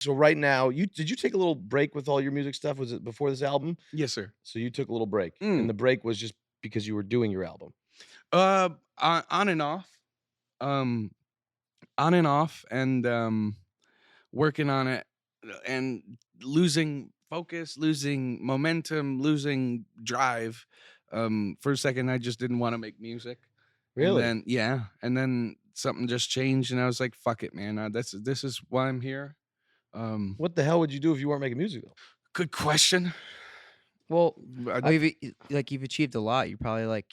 So right now, did you take a little break with all your music stuff? Was it before this album? Yes, sir. So you took a little break, Mm. and the break was just because you were doing your album. On and off. Um, on and off, and working on it, and losing focus, losing momentum, losing drive. For a second, I just didn't want to make music, and Really? then yeah, and then something just changed, and I was like, "Fuck it, man. This is why I'm here." Um, What the hell would you do if you weren't making music though? Good question. Well, I- you've achieved a lot. You probably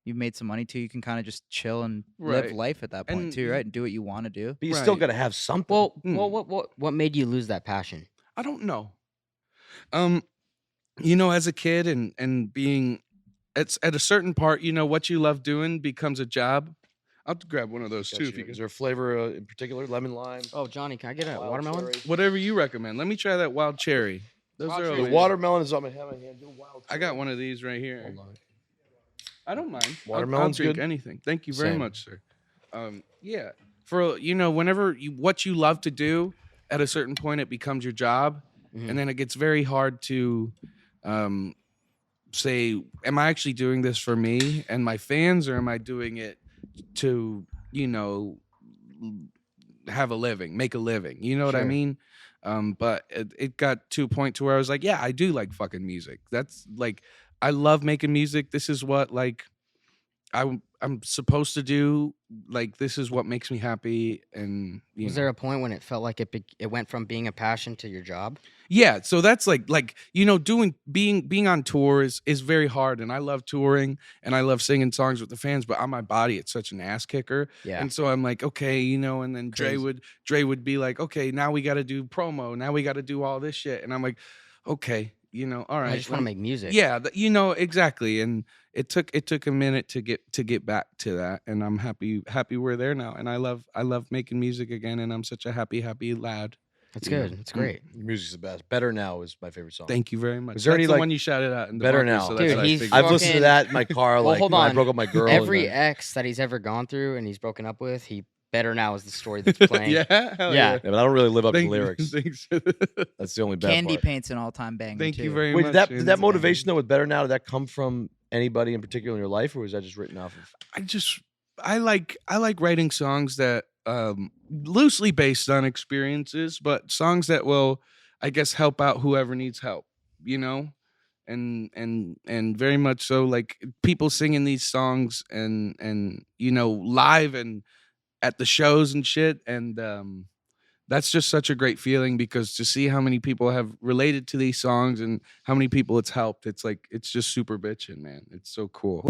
you've made some money too. You can kind of just chill and live Right. life at that point And too, right? And do what you want to do. But you still Right. got to have something. Well, What made you lose that passion? I don't know. As a kid and being at a certain part, what you love doing becomes a job. I'll have to grab one of those too. If you Is can. there a flavor in particular? Lemon, lime? Oh, Johnny, can I get a wild watermelon? cherry? Whatever you recommend. Let me try that wild cherry. Those Wild are cherry. over The here. watermelon is on my hand. Do wild I got one of these right here. Hold on. I don't mind. I'll Watermelon's drink good? anything. Thank you very Same. much, sir. Yeah. For whenever what you love to do, at a certain point it becomes your job, Mhm. and then it gets very hard to say, am I actually doing this for me and my fans, or am I doing it to have a living, make a living? You know what I Sure. mean? But it got to a point to where I was like, yeah, I do like fucking music. That's like, I love making music. This is what I'm supposed to do. Like, this is what makes me happy. And Was there a point when it felt like it went from being a passion to your job? yeah, so that's like doing being on tour is very hard, and I love touring and I love singing songs with the fans, but on my body it's such an ass kicker. Yeah. And so I'm like, okay, and then Crazy. Dre would be like, okay, now we got to do promo, now we got to do all this shit, and I'm like, okay, all right. I just want to make music. Yeah, exactly. And it took a minute to get back to that, and I'm happy we're there now, and I love making music again, and I'm such a happy lad. That's you know. good. That's great. Your music's the best. Better Now is my favorite song. Thank you very much. Was there That's any, the like, one you shouted out in the Better bunker, Now? so that's Dude, what I he's figured. I've listened to fucking- that in my car. Well, Like hold when I on. broke up with my girl. Every and, ex that he's ever gone through and he's broken up with, he Better Now is the story that's playing. Yeah, hell Yeah. yeah, but I don't really live up to Thank the you. lyrics. Thanks. That's the only bad Candy part. Paint's an all-time banger. Thank too. you very Wait, much. did that motivation though with Better Now, did that come from anybody in particular in your life, or was that just written off of? I like writing songs that loosely based on experiences, but songs that will, I guess, help out whoever needs help, and very much so, like people singing these songs and live and at the shows and shit, and that's just such a great feeling, because to see how many people have related to these songs and how many people it's helped, it's just super bitchin', man. It's so cool.